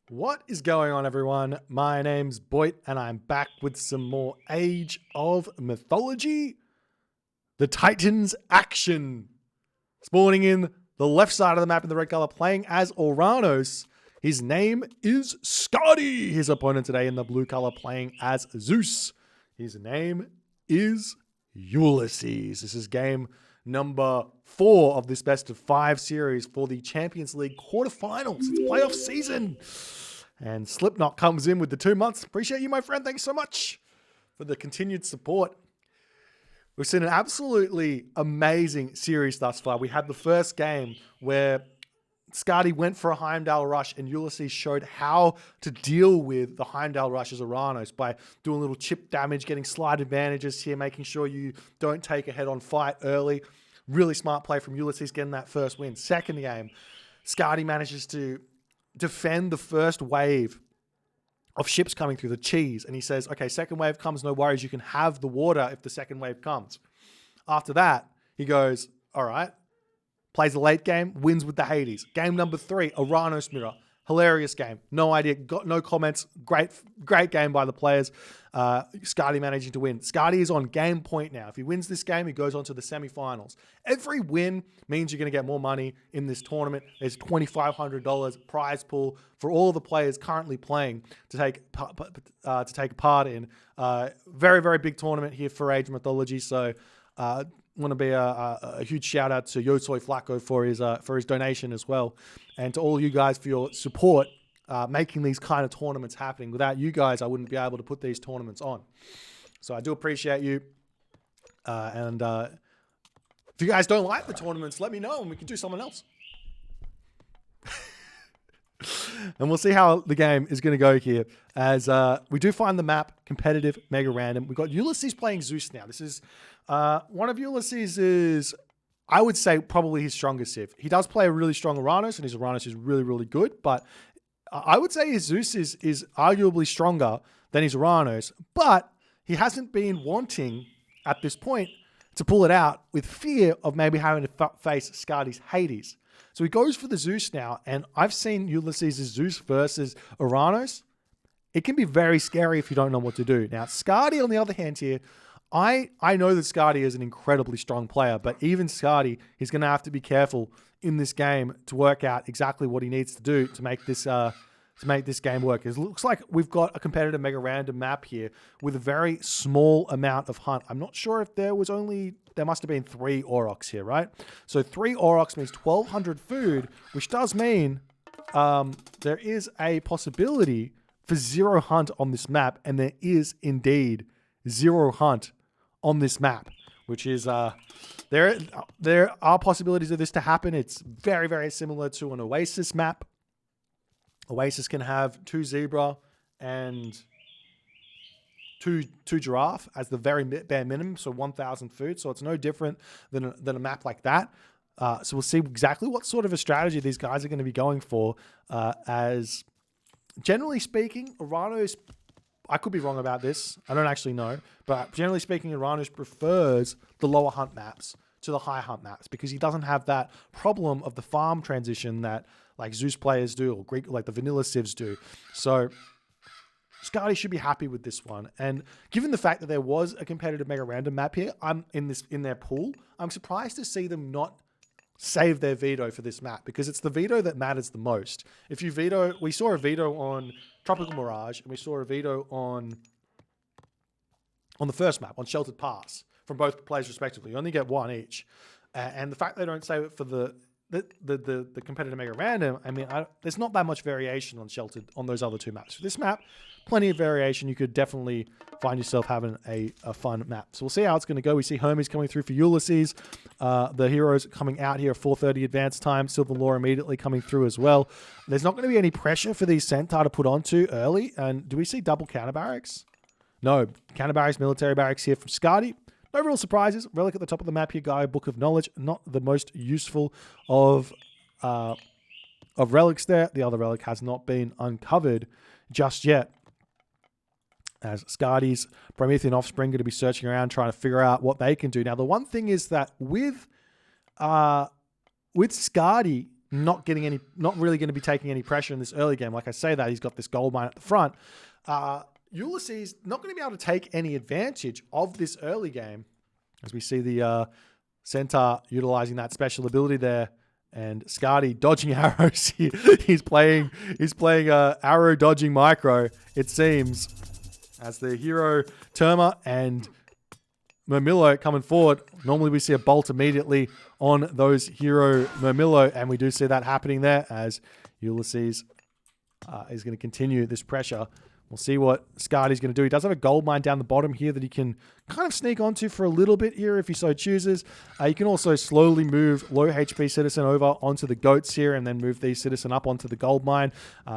What is going on, everyone? My name's Boit, and I'm back with some more Age of Mythology. The Titans action. Spawning in the left side of the map in the red color, playing as Oranos. His name is Skadi. His opponent today in the blue color, playing as Zeus. His name is Ulysses. This is game number 4 of this best of 5 series for the Champions League quarterfinals. It's playoff season. And Slipknot comes in with the 2 months. Appreciate you, my friend. Thanks so much for the continued support. We've seen an absolutely amazing series thus far. We had the first game where Skadi went for a Heimdall rush and Ulysses showed how to deal with the Heimdall rush as Oranos by doing a little chip damage, getting slight advantages here, making sure you don't take a head-on fight early. Really smart play from Ulysses getting that first win. Second game, Skadi manages to defend the first wave of ships coming through the cheese. And he says, okay, second wave comes, no worries. You can have the water if the second wave comes. After that, he goes, all right, plays the late game, wins with the Hades. Game number 3, Oranos Mirror. Hilarious game. No idea. Got no comments. Great game by the players. Skadi managing to win. Skadi is on game point now. If he wins this game, he goes on to the semifinals. Every win means you're going to get more money in this tournament. There's $2,500 prize pool for all the players currently playing to take part in. Very, very big tournament here for Age of Mythology. So want to be a huge shout out to Yotoi Flacco for his donation as well, and to all you guys for your support making these kind of tournaments happening. Without you guys, I wouldn't be able to put these tournaments on. So I do appreciate you. And if you guys don't like the tournaments, let me know and we can do something else. And we'll see how the game is going to go here, as we do find the map competitive, mega random. We've got Ulysses playing Zeus now. This is one of Ulysses' I would say probably his strongest civ. He does play a really strong Oranos, and his Oranos is really, really good, but I would say his Zeus is arguably stronger than his Oranos, but he hasn't been wanting at this point to pull it out with fear of maybe having to face Skadi's Hades. So he goes for the Zeus now, and I've seen Ulysses' Zeus versus Oranos. It can be very scary if you don't know what to do. Now, Skadi, on the other hand here, I know that Skadi is an incredibly strong player, but even Skadi, he's going to have to be careful in this game to work out exactly what he needs to do to make this game work. It looks like we've got a competitive mega random map here with a very small amount of hunt. I'm not sure if there must have been 3 Aurochs here, right? So 3 Aurochs means 1,200 food, which does mean there is a possibility for 0 hunt on this map, and there is indeed 0 hunt on this map, which is there are possibilities of this to happen. It's very, very similar to an Oasis map. Oasis can have 2 zebra and 2 giraffe as the very bare minimum, so 1,000 food. So it's no different than a map like that. So we'll see exactly what sort of a strategy these guys are going to be going for. As generally speaking, Oranos, I could be wrong about this. I don't actually know. But generally speaking, Oranos prefers the lower hunt maps to the high hunt maps because he doesn't have that problem of the farm transition that like Zeus players do, or Greek, like the vanilla civs do. So Skadi should be happy with this one. And given the fact that there was a competitive mega random map here, I'm in their pool, I'm surprised to see them not save their veto for this map, because it's the veto that matters the most. If you veto, we saw a veto on Tropical Mirage, and we saw a veto on the first map, on Sheltered Pass, from both players respectively. You only get 1 each. And the fact they don't save it for the competitive mega random, I mean, there's not that much variation on Sheltered on those other 2 maps. For this map, plenty of variation. You could definitely find yourself having a fun map. So we'll see how it's going to go. We see Hermes coming through for Ulysses. The heroes coming out here at 4:30 advance time. Silver Law immediately coming through as well. There's not going to be any pressure for these Centaur to put onto early. And do we see double counter barracks? No. Counter barracks, military barracks here from Skadi. No real surprises. Relic at the top of the map here, guy. Book of Knowledge. Not the most useful of relics there. The other relic has not been uncovered just yet, as Skadi's Promethean offspring going to be searching around trying to figure out what they can do. Now, the one thing is that with Skadi not really going to be taking any pressure in this early game. Like I say that, he's got this gold mine at the front. Ulysses not going to be able to take any advantage of this early game, as we see the Centaur utilizing that special ability there, and Skadi dodging arrows here. He's playing arrow dodging micro, it seems, as the hero Terma and Murmillo coming forward. Normally we see a bolt immediately on those hero Murmillo, and we do see that happening there as Ulysses is going to continue this pressure. We'll see what Skadi's going to do. He does have a gold mine down the bottom here that he can kind of sneak onto for a little bit here if he so chooses. You can also slowly move low HP Citizen over onto the goats here and then move these Citizen up onto the gold mine.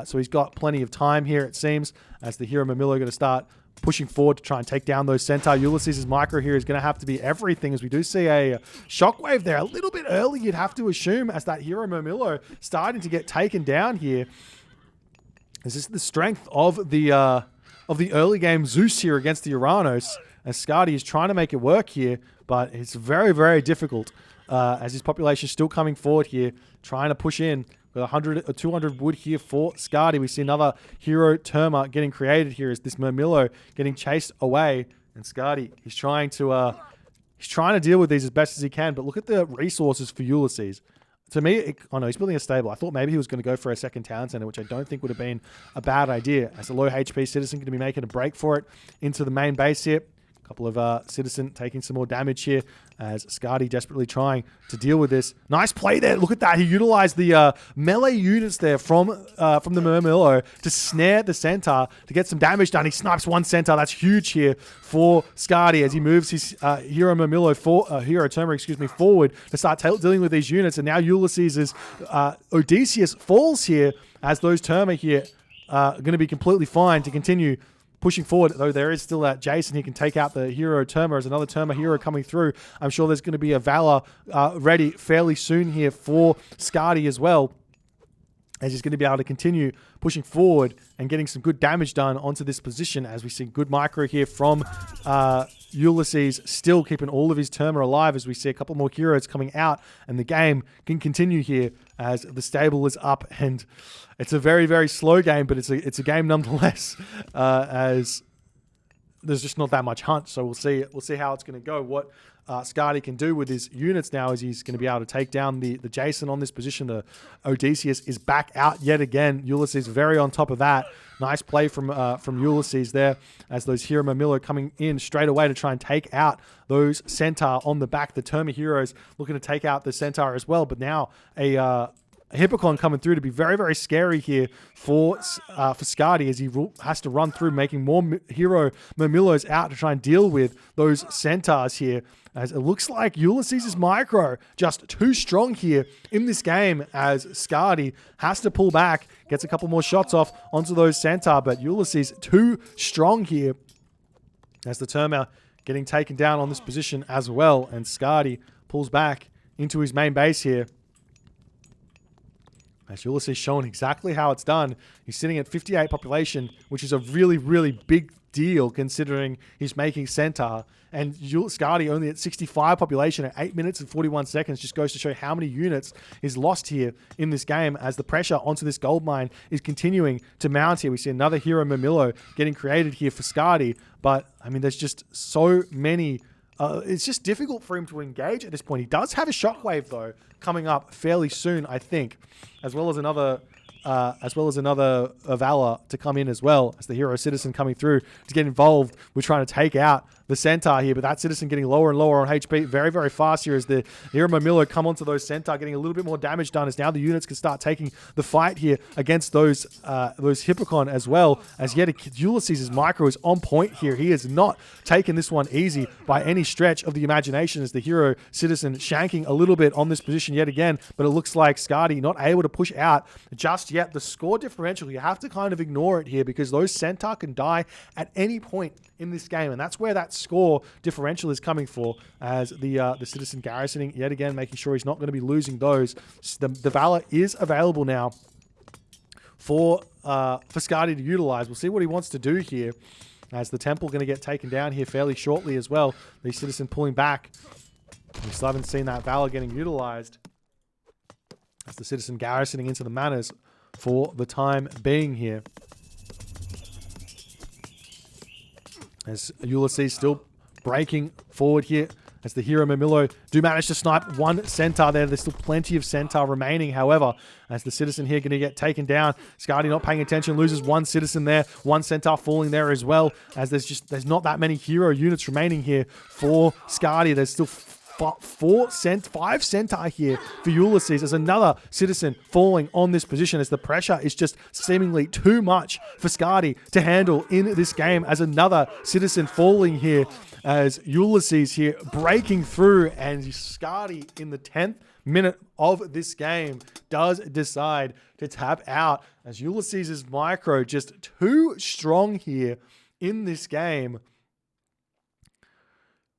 So he's got plenty of time here, it seems, as the hero Murmillo are going to start pushing forward to try and take down those Centaur. Ulysses' micro here is going to have to be everything, as we do see a shockwave there a little bit early, you'd have to assume, as that hero Murmillo starting to get taken down here. This is the strength of the early game Zeus here against the Uranos, as Skadi is trying to make it work here, but it's very, very difficult as his population is still coming forward here, trying to push in. With 100 or 200 wood here for Skadi. We see another hero Terma getting created here as this Murmillo getting chased away, and Skadi he's trying to deal with these as best as he can. But look at the resources for Ulysses. To me, oh no, he's building a stable. I thought maybe he was going to go for a second town center, which I don't think would have been a bad idea. As a low HP Citizen going to be making a break for it into the main base here. A couple of Citizen taking some more damage here as Skadi desperately trying to deal with this. Nice play there. Look at that. He utilized the melee units there from the Murmillo to snare the Centaur to get some damage done. He snipes one Centaur. That's huge here for Skadi as he moves his hero Terma, forward to start dealing with these units. And now Ulysses' Odysseus falls here as those Terma here are going to be completely fine to continue pushing forward, though there is still that Jason. He can take out the hero Terma as another Terma hero coming through. I'm sure there's going to be a Valor ready fairly soon here for Skadi as well, as he's going to be able to continue pushing forward and getting some good damage done onto this position, as we see good micro here from Ulysses, still keeping all of his Terma alive, as we see a couple more heroes coming out, and the game can continue here as the stable is up. And it's a very, very slow game, but it's a game nonetheless, as there's just not that much hunt. So we'll see how it's going to go. What Skadi can do with his units now is he's going to be able to take down the Jason on this position. The Odysseus is back out yet again. Ulysses very on top of that. Nice play from Ulysses there, as those hero Murmillo coming in straight away to try and take out those Centaur on the back. The Terma heroes looking to take out the Centaur as well, but now a Hippocon coming through to be very, very scary here for Skadi, as he has to run through, making more hero Murmillos out to try and deal with those Centaurs here, as it looks like Ulysses' micro just too strong here in this game, as Skadi has to pull back, gets a couple more shots off onto those Centaur, but Ulysses too strong here, as the Terma getting taken down on this position as well, and Skadi pulls back into his main base here. As Ulysses showing exactly how it's done. He's sitting at 58 population, which is a really, really big deal considering he's making Centaur. And Skadi only at 65 population at 8 minutes and 41 seconds just goes to show how many units is lost here in this game, as the pressure onto this gold mine is continuing to mount here. We see another hero Murmillo getting created here for Skadi. But, I mean, there's just so many... it's just difficult for him to engage at this point. He does have a shockwave, though, coming up fairly soon, I think, as well as another Valor to come in as well, as the hero Citizen coming through to get involved. We're trying to take out the Centaur here, but that Citizen getting lower and lower on HP very, very fast here, as the hero Murmillo come onto those Centaur, getting a little bit more damage done, as now the units can start taking the fight here against those Hippocon as well, as yet Ulysses' micro is on point here. He has not taken this one easy by any stretch of the imagination, as the hero Citizen shanking a little bit on this position yet again, but it looks like Skadi not able to push out just yet. The score differential, you have to kind of ignore it here, because those Centaur can die at any point in this game, and that's where that score differential is coming for, as the Citizen garrisoning yet again, making sure he's not going to be losing those. The Valor is available now for Skadi to utilize. We'll see what he wants to do here, as the Temple going to get taken down here fairly shortly as well. The Citizen pulling back. We still haven't seen that Valor getting utilized, as As the Citizen garrisoning into the manors for the time being here. As Ulysses still breaking forward here. As the Hero Mamilo do manage to snipe one Centaur there. There's still plenty of Centaur remaining. However, as the Citizen here going to get taken down. Skadi not paying attention, loses one Citizen there. One Centaur falling there as well. As there's not that many hero units remaining here for Skadi. There's still 5 Centaur here for Ulysses as another Citizen falling on this position as the pressure is just seemingly too much for Skadi to handle in this game as another Citizen falling here as Ulysses here breaking through and Skadi in the 10th minute of this game does decide to tap out as Ulysses' micro just too strong here in this game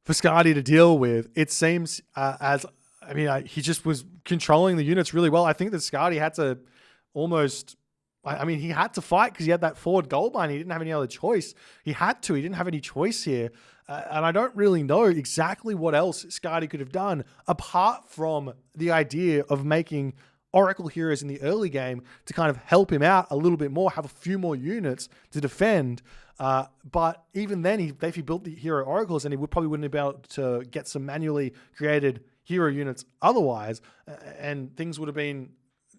for Skadi to deal with. It seems he just was controlling the units really well. I think that Skadi had to he had to fight because he had that forward gold mine. He didn't have any other choice. He didn't have any choice here. And I don't really know exactly what else Skadi could have done apart from the idea of making Oracle heroes in the early game to kind of help him out a little bit more, have a few more units to defend. But even then, if he built the hero oracles, then he probably wouldn't be able to get some manually created hero units otherwise, and things would have been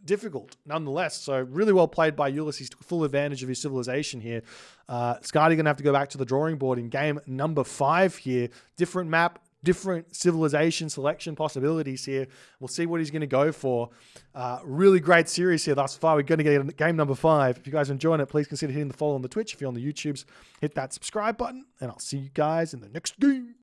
difficult nonetheless. So really well played by Ulysses, took full advantage of his civilization here. Skadi going to have to go back to the drawing board in game number 5 here. Different map, different civilization selection possibilities here. We'll see what he's going to go for. Really great series here thus far. We're going to get game number 5. If you guys are enjoying it, please consider hitting the follow on the Twitch. If you're on the YouTubes, hit that subscribe button, and I'll see you guys in the next game.